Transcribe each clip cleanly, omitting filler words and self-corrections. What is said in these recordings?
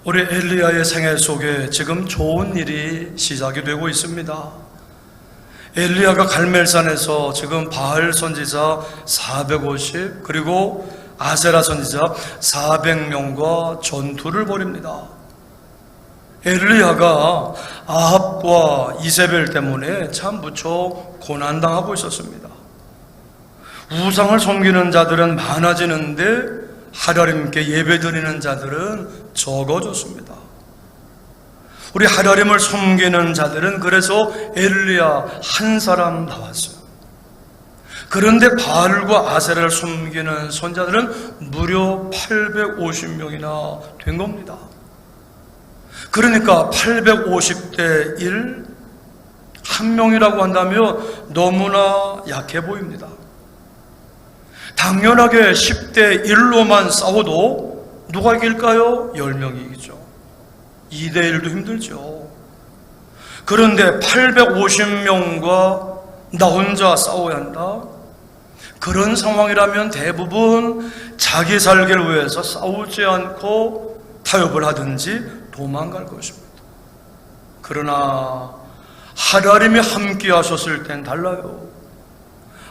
우리 엘리야의 생애 속에 지금 좋은 일이 시작이 되고 있습니다. 엘리야가 갈멜산에서 지금 바알 선지자 450 그리고 아세라 선지자 400명과 전투를 벌입니다. 엘리야가 아합과 이세벨 때문에 참 무척 고난당하고 있었습니다. 우상을 섬기는 자들은 많아지는데 하나님께 예배드리는 자들은 적어졌습니다. 우리 하나님을 섬기는 자들은 그래서 엘리야 한 사람 나왔어요. 그런데 바알과 아세라를 섬기는 선자들은 무려 850명이나 된 겁니다. 그러니까 850대 1, 한 명이라고 한다면 너무나 약해 보입니다. 당연하게 10대 1로만 싸워도 누가 이길까요? 10명이 이기죠. 2대 1도 힘들죠. 그런데 850명과 나 혼자 싸워야 한다? 그런 상황이라면 대부분 자기 살기를 위해서 싸우지 않고 타협을 하든지 도망갈 것입니다. 그러나 하나님이 함께 하셨을 땐 달라요.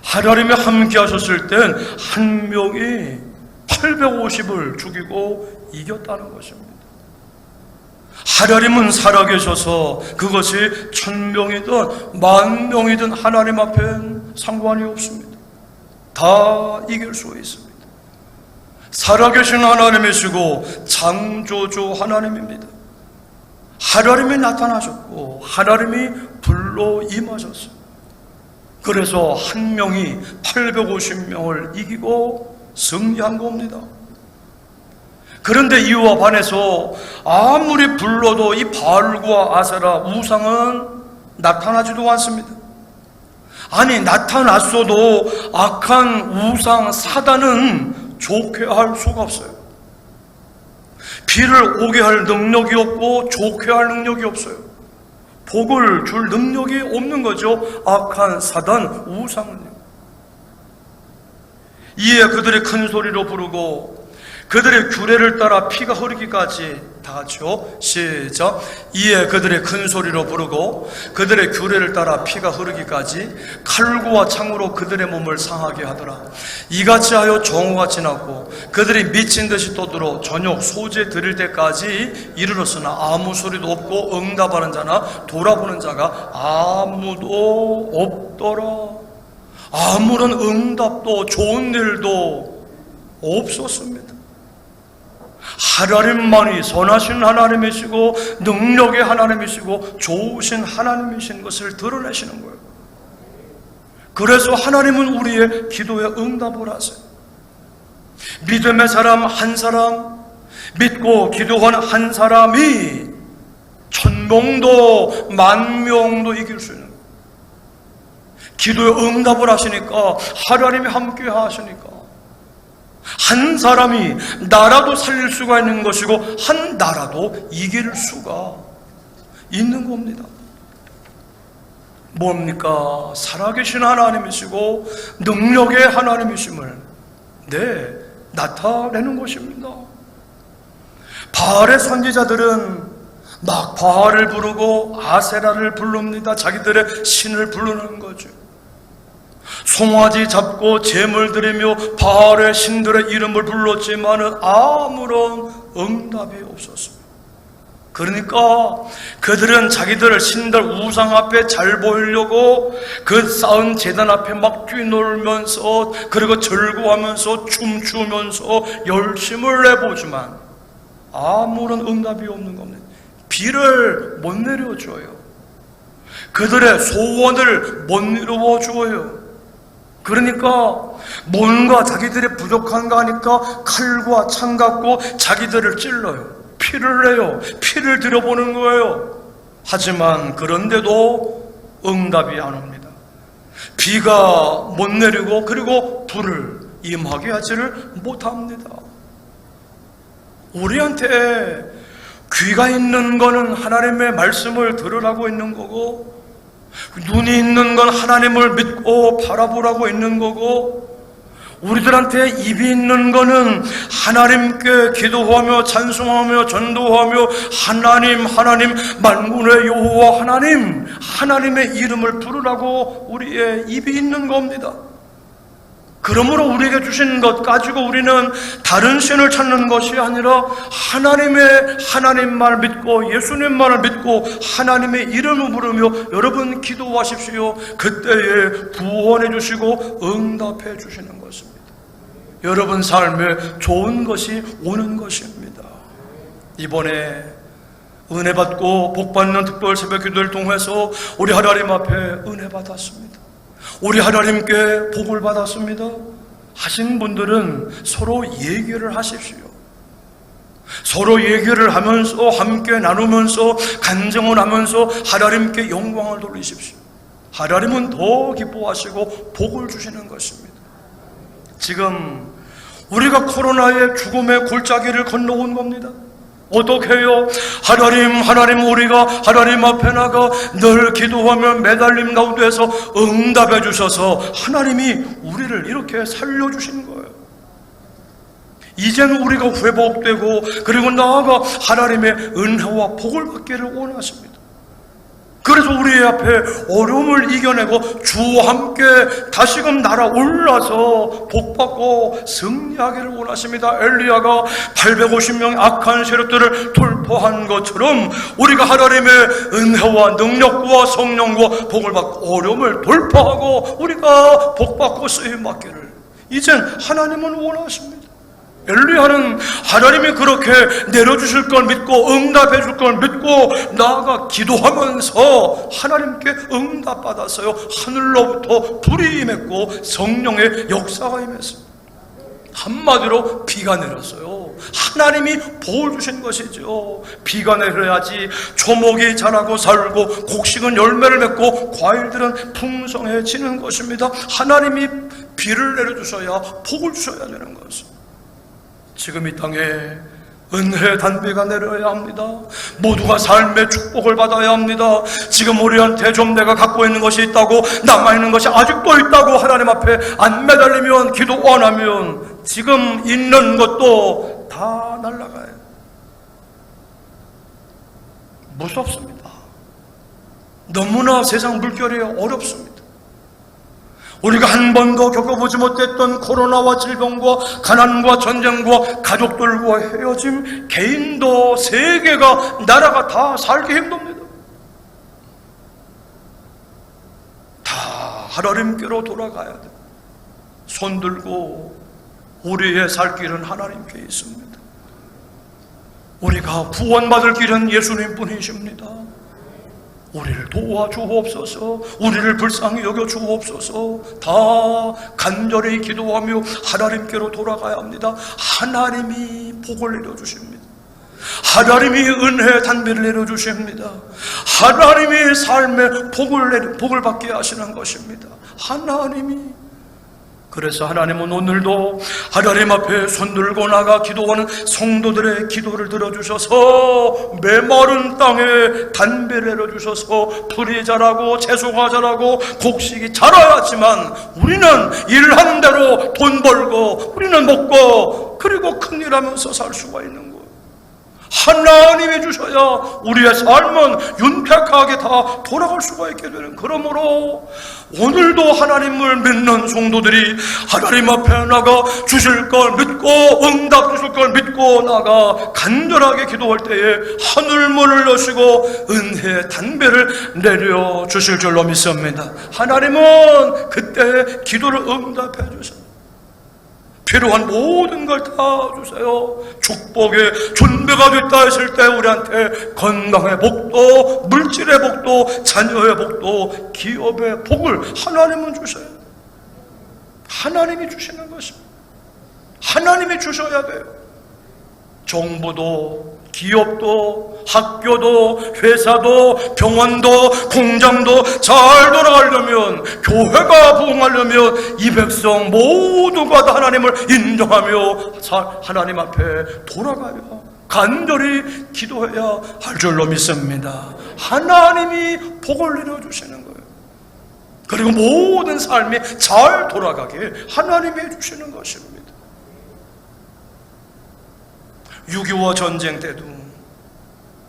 하나님이 함께 하셨을 땐 한 명이 850을 죽이고 이겼다는 것입니다. 하나님은 살아계셔서 그것이 1000명이든 10,000명이든 하나님 앞엔 상관이 없습니다. 다 이길 수 있습니다. 살아계신 하나님이시고 창조주 하나님입니다. 하나님이 나타나셨고 하나님이 불로 임하셨어요. 그래서 한 명이 850명을 이기고 승리한 겁니다. 그런데 이와 반해서 아무리 불러도 이 바알과 아세라 우상은 나타나지도 않습니다. 아니 나타났어도 악한 우상 사단은 좋게 할 수가 없어요. 비를 오게 할 능력이 없고 좋게 할 능력이 없어요. 복을 줄 능력이 없는 거죠. 악한 사단 우상은요. 이에 그들이 큰 소리로 부르고 그들의 규례를 따라 피가 흐르기까지, 다 같이요 시작. 이에 그들의 큰 소리로 부르고 그들의 규례를 따라 피가 흐르기까지 칼과 창으로 그들의 몸을 상하게 하더라. 이같이 하여 정오가 지났고 그들이 미친 듯이 떠들어 저녁 소재 드릴 때까지 이르렀으나 아무 소리도 없고 응답하는 자나 돌아보는 자가 아무도 없더라. 아무런 응답도 좋은 일도 없었습니다. 하나님만이 선하신 하나님이시고 능력의 하나님이시고 좋으신 하나님이신 것을 드러내시는 거예요. 그래서 하나님은 우리의 기도에 응답을 하세요. 믿음의 사람 한 사람, 믿고 기도한 한 사람이 1000명도 10,000명도 이길 수 있는 거예요. 기도에 응답을 하시니까, 하나님이 함께 하시니까 한 사람이 나라도 살릴 수가 있는 것이고 한 나라도 이길 수가 있는 겁니다. 뭡니까? 살아계신 하나님이시고 능력의 하나님이심을 나타내는 것입니다. 바알의 선지자들은 막 바알을 부르고 아세라를 부릅니다. 자기들의 신을 부르는 거죠. 송아지 잡고 제물 드리며 바알의 신들의 이름을 불렀지만은 아무런 응답이 없었습니다. 그러니까 그들은 자기들 신들 우상 앞에 잘 보이려고 그 쌓은 제단 앞에 막 뛰놀면서 그리고 즐거워하면서 춤추면서 열심을 내보지만 아무런 응답이 없는 겁니다. 비를 못 내려줘요. 그들의 소원을 못 이루어줘요. 그러니까 뭔가 자기들이 부족한가 하니까 칼과 창 갖고 자기들을 찔러요. 피를 내요. 피를 들여보는 거예요. 하지만 그런데도 응답이 안 옵니다. 비가 못 내리고 그리고 불을 임하게 하지를 못합니다. 우리한테 귀가 있는 거는 하나님의 말씀을 들으라고 있는 거고, 눈이 있는 건 하나님을 믿고 바라보라고 있는 거고, 우리들한테 입이 있는 거는 하나님께 기도하며 찬송하며 전도하며 하나님 만군의 여호와 하나님의 이름을 부르라고 우리의 입이 있는 겁니다. 그러므로 우리에게 주신 것 가지고 우리는 다른 신을 찾는 것이 아니라 하나님 말 믿고 예수님 말을 믿고 하나님의 이름을 부르며 여러분 기도하십시오. 그때에 구원해 주시고 응답해 주시는 것입니다. 여러분 삶에 좋은 것이 오는 것입니다. 이번에 은혜 받고 복 받는 특별 새벽 기도를 통해서 우리 하나님 앞에 은혜 받았습니다. 우리 하나님께 복을 받았습니다 하신 분들은 서로 얘기를 하십시오. 서로 얘기를 하면서 함께 나누면서 간증을 하면서 하나님께 영광을 돌리십시오. 하나님은 더 기뻐하시고 복을 주시는 것입니다. 지금 우리가 코로나의 죽음의 골짜기를 건너온 겁니다. 어떻게 해요? 하나님 우리가 하나님 앞에 나가 늘 기도하며 매달림 가운데서 응답해 주셔서 하나님이 우리를 이렇게 살려주신 거예요. 이제는 우리가 회복되고 그리고 나아가 하나님의 은혜와 복을 받기를 원하십니다. 그래서 우리 앞에 어려움을 이겨내고 주와 함께 다시금 날아올라서 복받고 승리하기를 원하십니다. 엘리야가 850명의 악한 세력들을 돌파한 것처럼 우리가 하나님의 은혜와 능력과 성령과 복을 받고 어려움을 돌파하고 우리가 복받고 쓰임받기를 이젠 하나님은 원하십니다. 엘리야는 하나님이 그렇게 내려주실 걸 믿고 응답해 줄 걸 믿고 나아가 기도하면서 하나님께 응답받았어요. 하늘로부터 불이 임했고 성령의 역사가 임했습니다. 한마디로 비가 내렸어요. 하나님이 복을 주신 것이죠. 비가 내려야지 초목이 자라고 살고 곡식은 열매를 맺고 과일들은 풍성해지는 것입니다. 하나님이 비를 내려주셔야 복을 주셔야 되는 것입니다. 지금 이 땅에 은혜의 단비가 내려야 합니다. 모두가 삶의 축복을 받아야 합니다. 지금 우리한테 좀 내가 갖고 있는 것이 있다고 남아있는 것이 아직도 있다고 하나님 앞에 안 매달리면 기도 안 하면 지금 있는 것도 다 날아가요. 무섭습니다. 너무나 세상 물결이 어렵습니다. 우리가 한 번도 겪어보지 못했던 코로나와 질병과 가난과 전쟁과 가족들과 헤어짐, 개인도 세계가 나라가 다 살기 힘듭니다. 다 하나님께로 돌아가야 돼요. 손 들고 우리의 살 길은 하나님께 있습니다. 우리가 구원받을 길은 예수님 뿐이십니다. 우리를 도와주옵소서. 우리를 불쌍히 여겨주옵소서. 다 간절히 기도하며 하나님께로 돌아가야 합니다. 하나님이 복을 내려주십니다. 하나님이 은혜의 단비를 내려주십니다. 하나님이 삶의 복을 받게 하시는 것입니다. 하나님이. 그래서 하나님은 오늘도 하나님 앞에 손들고 나가 기도하는 성도들의 기도를 들어주셔서 메마른 땅에 단비를 내려주셔서 풀이 자라고 채소가 자라고 곡식이 자라야지만 우리는 일하는 대로 돈 벌고 우리는 먹고 그리고 큰일 하면서 살 수가 있는 거예요. 하나님이 주셔야 우리의 삶은 윤택하게 다 돌아갈 수가 있게 되는. 그러므로 오늘도 하나님을 믿는 성도들이 하나님 앞에 나가 주실 걸 믿고 응답 주실 걸 믿고 나가 간절하게 기도할 때에 하늘문을 여시고 은혜의 단비를 내려주실 줄로 믿습니다. 하나님은 그때 기도를 응답해 주십니다. 필요한 모든 걸 다 주세요. 축복의 준비가 됐다 했을 때 우리한테 건강의 복도, 물질의 복도, 자녀의 복도, 기업의 복을 하나님은 주셔요. 하나님이 주시는 것입니다. 하나님이 주셔야 돼요. 정부도, 기업도, 학교도, 회사도, 병원도, 공장도 잘 돌아가려면, 교회가 부흥하려면 이 백성 모두가 다 하나님을 인정하며 하나님 앞에 돌아가요. 간절히 기도해야 할 줄로 믿습니다. 하나님이 복을 내려주시는 거예요. 그리고 모든 삶이 잘 돌아가게 하나님이 해주시는 것입니다. 6.25 전쟁 때도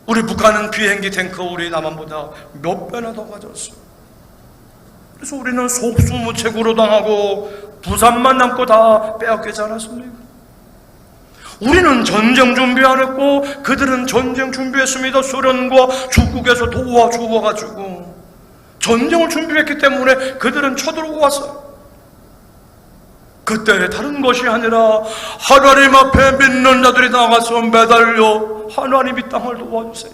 우리 북한은 비행기 탱크 우리 남한보다 몇 배나 더 가졌어요. 그래서 우리는 속수무책으로 당하고 부산만 남고 다 빼앗기지 않았습니까? 우리는 전쟁 준비 안 했고 그들은 전쟁 준비했습니다. 소련과 중국에서 도와주어가지고 전쟁을 준비했기 때문에 그들은 쳐들어오고 왔어요. 그때 다른 것이 아니라 하나님 앞에 믿는 자들이 나가서 매달려 하나님 이 땅을 도와주세요,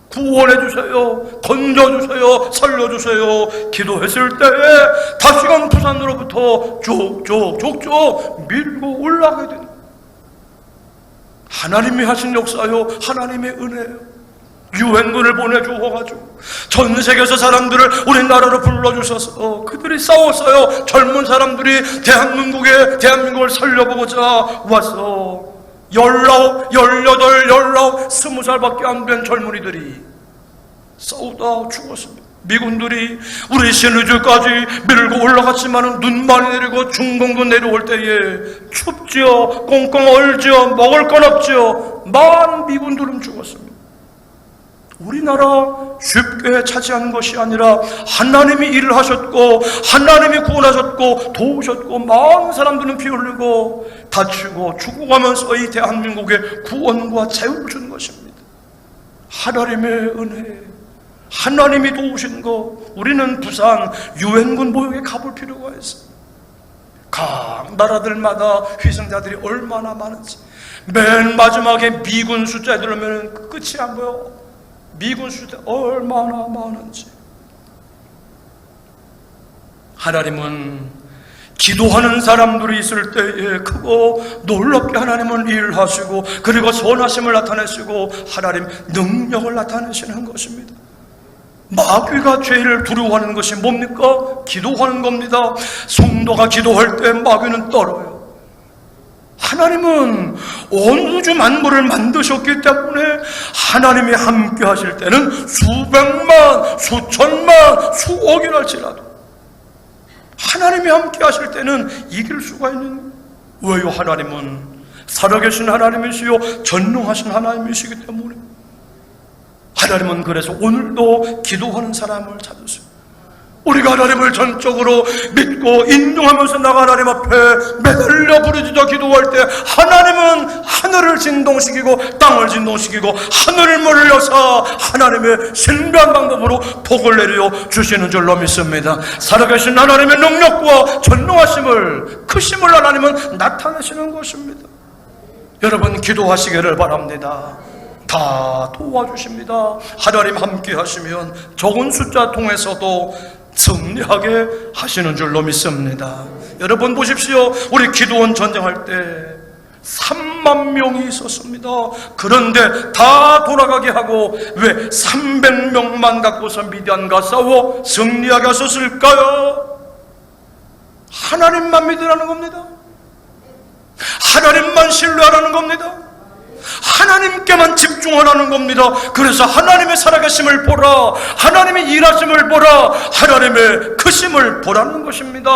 구원해주세요, 건져주세요, 살려주세요 기도했을 때에 다시금 부산으로부터 쭉쭉 밀고 올라가게 됩니다. 하나님이 하신 역사요, 하나님의 은혜요. 유엔군을 보내주어가지고 전 세계에서 사람들을 우리나라로 불러주셔서 그들이 싸웠어요. 젊은 사람들이 대한민국을 살려보고자 와서 19, 18, 20살밖에 안 된 젊은이들이 싸우다 죽었습니다. 미군들이 우리 신의주까지 밀고 올라갔지만 눈 많이 내리고 중공도 내려올 때에 춥지요, 꽁꽁 얼지요, 먹을 건 없지요. 많은 미군들은 죽었습니다. 우리나라 쉽게 차지한 것이 아니라 하나님이 일을 하셨고 하나님이 구원하셨고 도우셨고 많은 사람들은 피 흘리고 다치고 죽어가면서 이 대한민국에 구원과 자유를 준 것입니다. 하나님의 은혜, 하나님이 도우신 거. 우리는 부산 유엔군 모욕에 가볼 필요가 있어요. 각 나라들마다 희생자들이 얼마나 많은지. 맨 마지막에 미군 숫자에 들으면 끝이 안 보여. 미군 숫자 얼마나 많은지. 하나님은 기도하는 사람들이 있을 때에 크고 놀랍게 하나님은 일하시고 그리고 선하심을 나타내시고 하나님 능력을 나타내시는 것입니다. 마귀가 죄를 두려워하는 것이 뭡니까? 기도하는 겁니다. 성도가 기도할 때 마귀는 떨어요. 하나님은 온 우주 만물을 만드셨기 때문에 하나님이 함께 하실 때는 수백만, 수천만, 수억이랄지라도 하나님이 함께 하실 때는 이길 수가 있는. 왜요? 하나님은 살아계신 하나님이시요 전능하신 하나님이시기 때문에. 하나님은 그래서 오늘도 기도하는 사람을 찾으세요. 우리가 하나님을 전적으로 믿고 인정하면서 나가 하나님 앞에 매달려 부르짖어 기도할 때 하나님은 하늘을 진동시키고 땅을 진동시키고 하늘을 물려서 하나님의 신비한 방법으로 복을 내려 주시는 줄로 믿습니다. 살아계신 하나님의 능력과 전능하심을, 크심을 하나님은 나타내시는 것입니다. 여러분 기도하시기를 바랍니다. 다 도와주십니다. 하나님 함께 하시면 적은 숫자 통해서도 승리하게 하시는 줄로 믿습니다. 여러분 보십시오. 우리 기드온 전쟁할 때 3만 명이 있었습니다. 그런데 다 돌아가게 하고 왜 300명만 갖고서 미디안과 싸워 승리하게 하셨을까요? 하나님만 믿으라는 겁니다. 하나님만 신뢰하라는 겁니다. 하나님께만 집중하라는 겁니다. 그래서 하나님의 살아계심을 보라, 하나님의 일하심을 보라, 하나님의 크심을 보라는 것입니다.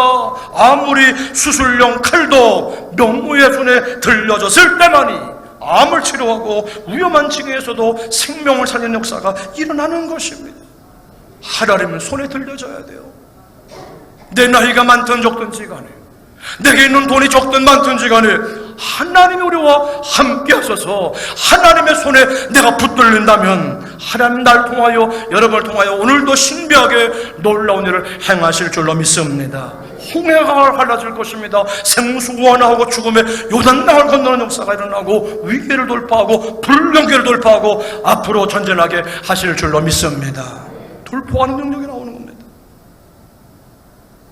아무리 수술용 칼도 명무의 손에 들려졌을 때만이 암을 치료하고 위험한 징후에서도 생명을 살리는 역사가 일어나는 것입니다. 하나님은 손에 들려져야 돼요. 내 나이가 많든 적든지 간에, 내게 있는 돈이 적든 많든지 간에 하나님이 우리와 함께 하셔서 하나님의 손에 내가 붙들린다면 하나님 날 통하여 여러분을 통하여 오늘도 신비하게 놀라운 일을 행하실 줄로 믿습니다. 홍해가 갈라질 것입니다. 생수가 나오고 죽음의 요단강을 건너는 역사가 일어나고 위기를 돌파하고 불경기를 돌파하고 앞으로 전진하게 하실 줄로 믿습니다. 돌파하는 능력이 나오는 겁니다.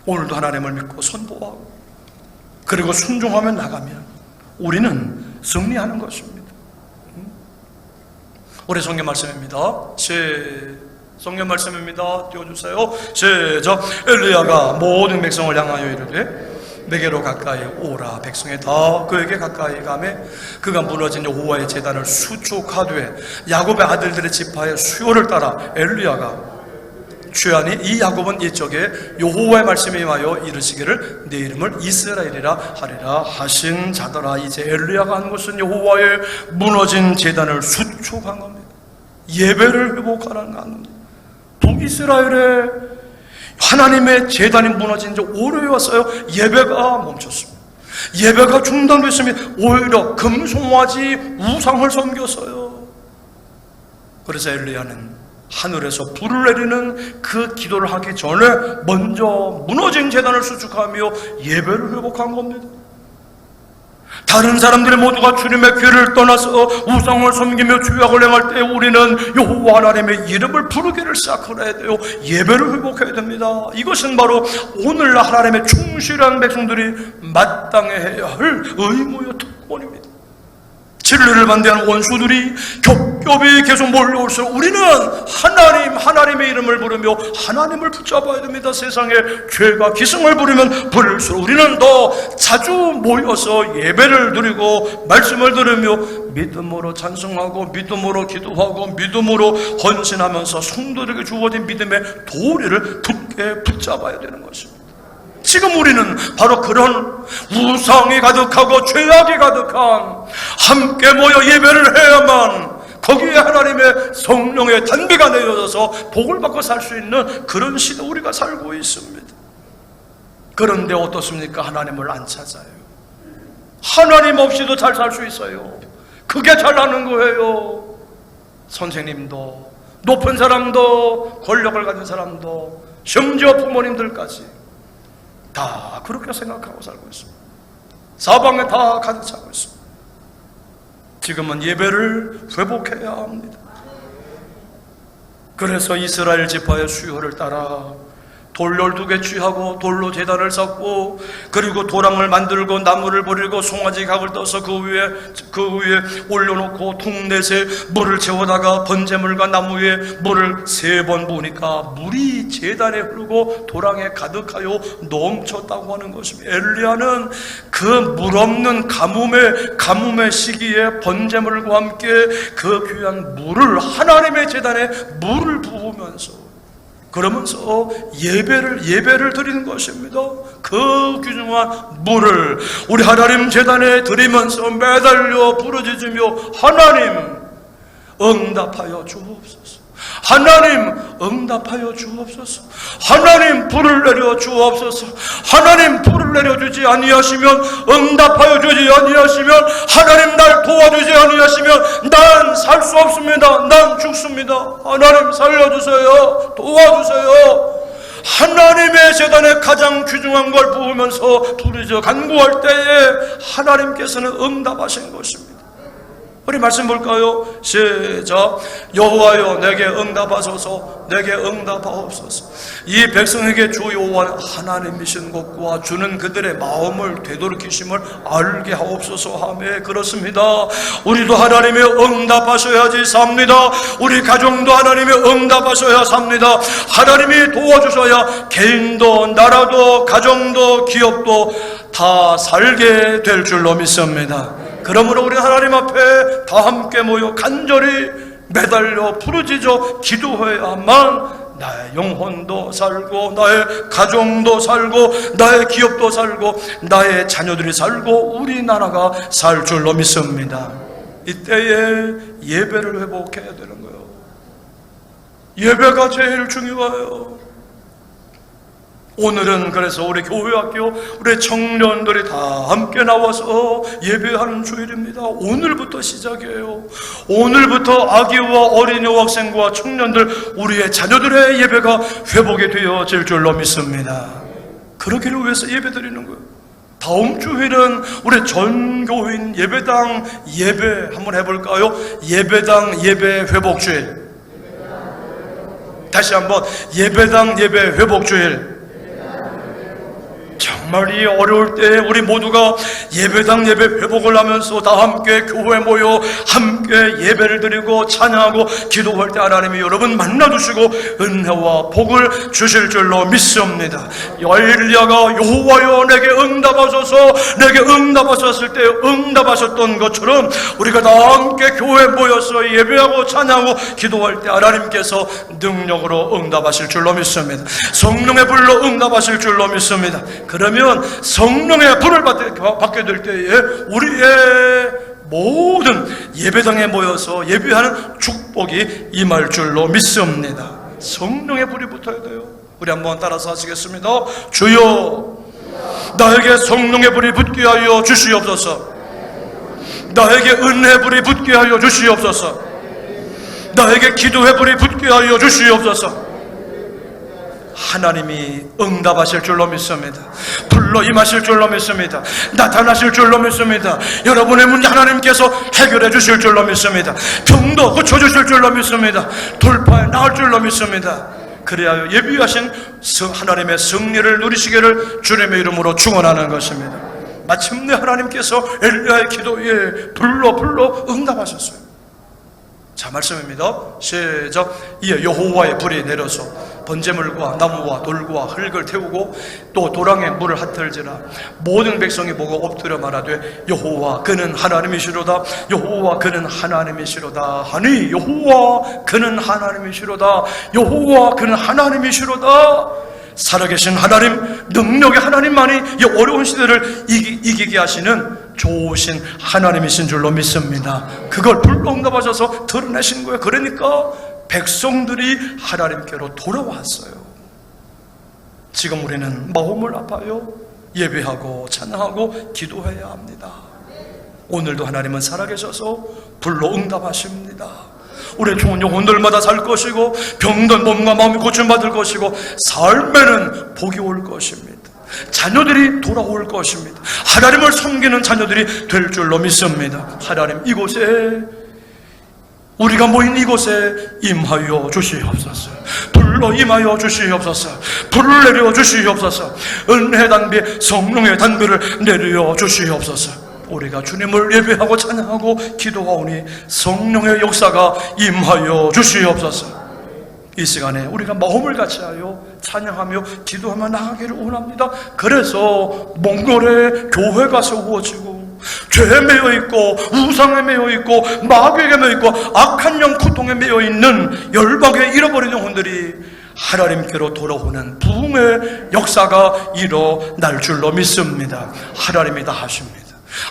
오늘도 하나님을 믿고 선포하고 그리고 순종하며 나가면 우리는 승리하는 것입니다. 우리 성경 말씀입니다. 성경 말씀입니다. 띄워주세요. 시작. 엘리야가 모든 백성을 향하여 이르되 내게로 가까이 오라. 백성이 다 그에게 가까이 가매 그가 무너진 여호와의 제단을 수축하되 야곱의 아들들의 지파의 수요를 따라 엘리야가 취하니 이 야곱은 이쪽에 여호와의 말씀이 임하여 이르시기를 내 이름을 이스라엘이라 하리라 하신 자더라. 이제 엘리야가 한 것은 여호와의 무너진 제단을 수축한 겁니다. 예배를 회복하는 겁니다. 북이스라엘의 하나님의 제단이 무너진 지 오래 왔어요. 예배가 멈췄습니다. 예배가 중단됐으면 오히려 금송아지 우상을 섬겼어요. 그래서 엘리야는 하늘에서 불을 내리는 그 기도를 하기 전에 먼저 무너진 제단을 수축하며 예배를 회복한 겁니다. 다른 사람들이 모두가 주님의 귀를 떠나서 우상을 섬기며 죄악을 행할 때 우리는 여호와 하나님의 이름을 부르기를 시작해야 돼요. 예배를 회복해야 됩니다. 이것은 바로 오늘날 하나님의 충실한 백성들이 마땅해야 할 의무요 특권입니다. 진리를 반대하는 원수들이 겹겹이 계속 몰려올수록 우리는 하나님의 이름을 부르며 하나님을 붙잡아야 됩니다. 세상에 죄가 기승을 부리면 부릴수록 우리는 더 자주 모여서 예배를 드리고 말씀을 들으며 믿음으로 찬송하고 믿음으로 기도하고 믿음으로 헌신하면서 성도들에게 주어진 믿음의 도리를 굳게 붙잡아야 되는 것입니다. 지금 우리는 바로 그런 우상이 가득하고 죄악이 가득한 함께 모여 예배를 해야만 거기에 하나님의 성령의 단비가 내려져서 복을 받고 살 수 있는 그런 시대 우리가 살고 있습니다. 그런데 어떻습니까? 하나님을 안 찾아요. 하나님 없이도 잘 살 수 있어요. 그게 잘나는 거예요. 선생님도 높은 사람도 권력을 가진 사람도 심지어 부모님들까지 다 그렇게 생각하고 살고 있습니다. 사방에 다 가득 차고 있습니다. 지금은 예배를 회복해야 합니다. 그래서 이스라엘 지파의 수요를 따라 돌 12개 취하고 돌로 제단을 쌓고 그리고 도랑을 만들고 나무를 버리고 송아지 각을 떠서 그 위에 올려놓고 통넷에 물을 채워다가 번제물과 나무 위에 물을 3번 부으니까 물이 제단에 흐르고 도랑에 가득하여 넘쳤다고 하는 것입니다. 엘리야는 그 물 없는 가뭄의 시기에 번제물과 함께 그 귀한 물을 하나님의 제단에 물을 부으면서 그러면서 예배를 드리는 것입니다. 그 귀중한 물을 우리 하나님 제단에 드리면서 매달려 부르짖으며 하나님 응답하여 주옵소서. 하나님 응답하여 주옵소서. 하나님 불을 내려 주옵소서. 하나님 불을 내려주지 아니하시면 응답하여 주지 아니하시면 하나님 날 도와주지 아니하시면 난 살 수 없습니다. 난 죽습니다. 하나님 살려주세요. 도와주세요. 하나님의 제단에 가장 귀중한 걸 부으면서 부르짖어 간구할 때에 하나님께서는 응답하신 것입니다. 우리 말씀 볼까요? 시작. 여호와여 내게 응답하소서. 내게 응답하옵소서. 이 백성에게 주 여호와는 하나님이신 것과 주는 그들의 마음을 되돌이키심을 알게 하옵소서 하며 그렇습니다. 우리도 하나님의 응답하셔야지 삽니다. 우리 가정도 하나님의 응답하셔야 삽니다. 하나님이 도와주셔야 개인도 나라도 가정도 기업도 다 살게 될 줄로 믿습니다. 그러므로 우리 하나님 앞에 다 함께 모여 간절히 매달려 부르짖어 기도해야만 나의 영혼도 살고 나의 가정도 살고 나의 기업도 살고 나의 자녀들이 살고 우리나라가 살 줄로 믿습니다. 이때에 예배를 회복해야 되는 거예요. 예배가 제일 중요해요. 오늘은 그래서 우리 교회학교 우리 청년들이 다 함께 나와서 예배하는 주일입니다. 오늘부터 시작이에요. 오늘부터 아기와 어린이와 학생과 청년들 우리의 자녀들의 예배가 회복이 되어질 줄로 믿습니다. 그러기를 위해서 예배드리는 거예요. 다음 주일은 우리 전교인 예배당 예배 한번 해볼까요? 예배당 예배 회복주일. 다시 한번 예배당 예배 회복주일. 정말 이 어려울 때 우리 모두가 예배당 예배 회복을 하면서 다 함께 교회에 모여 함께 예배를 드리고 찬양하고 기도할 때 하나님이 여러분 만나주시고 은혜와 복을 주실 줄로 믿습니다. 엘리야가 여호와여 내게 응답하소서, 내게 응답하셨을 때 응답하셨던 것처럼 우리가 다 함께 교회에 모여서 예배하고 찬양하고 기도할 때 하나님께서 능력으로 응답하실 줄로 믿습니다. 성령의 불로 응답하실 줄로 믿습니다. 그러면 성령의 불을 받게 될 때에 우리의 모든 예배당에 모여서 예배하는 축복이 임할 줄로 믿습니다. 성령의 불이 붙어야 돼요. 우리 한번 따라서 하시겠습니다. 주여 나에게 성령의 불이 붙게 하여 주시옵소서. 나에게 은혜의 불이 붙게 하여 주시옵소서. 나에게 기도의 불이 붙게 하여 주시옵소서. 하나님이 응답하실 줄로 믿습니다. 불러 임하실 줄로 믿습니다. 나타나실 줄로 믿습니다. 여러분의 문제 하나님께서 해결해 주실 줄로 믿습니다. 병도 고쳐주실 줄로 믿습니다. 돌파해 나올 줄로 믿습니다. 그래야 예비하신 하나님의 승리를 누리시기를 주님의 이름으로 축원하는 것입니다. 마침내 하나님께서 엘리야의 기도에 불러 응답하셨어요. 자, 말씀입니다. 시작. 이에 여호와의 불이 내려서 번제물과 나무와 돌과 흙을 태우고 또 도랑에 물을 핫틀지라 모든 백성이 보고 엎드려 말하되 여호와 그는 하나님이시로다. 여호와 그는 하나님이시로다 하니 여호와 그는 하나님이시로다. 여호와 그는 하나님이시로다. 살아계신 하나님, 능력의 하나님만이 이 어려운 시대를 이기게 하시는 좋으신 하나님이신 줄로 믿습니다. 그걸 불로 응답하셔서 드러내신 거예요. 그러니까 백성들이 하나님께로 돌아왔어요. 지금 우리는 마음을 아파요. 예배하고 찬양하고 기도해야 합니다. 오늘도 하나님은 살아계셔서 불로 응답하십니다. 우리의 좋은 영혼들마다 살 것이고 병든 몸과 마음이 고침받을 것이고 삶에는 복이 올 것입니다. 자녀들이 돌아올 것입니다. 하나님을 섬기는 자녀들이 될 줄로 믿습니다. 하나님 이곳에 우리가 모인 이곳에 임하여 주시옵소서. 불로 임하여 주시옵소서. 불을 내려 주시옵소서. 은혜 단비 성령의 단비를 내려 주시옵소서. 우리가 주님을 예배하고 찬양하고 기도하오니 성령의 역사가 임하여 주시옵소서. 이 시간에 우리가 마음을 같이하여 찬양하며 기도하며 나가기를 원합니다. 그래서 몽골에 교회가 세워지고 죄에 매여있고 우상에 매여있고 마귀에게 매여있고 악한 영 고통에 매여있는 열방에 잃어버린 영혼들이 하나님께로 돌아오는 부흥의 역사가 일어날 줄로 믿습니다. 하나님이 다 하십니다.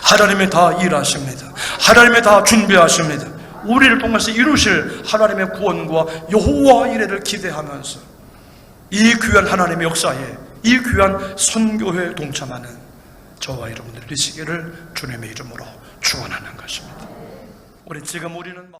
하나님이 다 일하십니다. 하나님이 다 준비하십니다. 우리를 통해서 이루실 하나님의 구원과 여호와 이레를 기대하면서 이 귀한 하나님의 역사에 이 귀한 선교회에 동참하는 저와 여러분들이 되시기를 주님의 이름으로 축원하는 것입니다. 우리는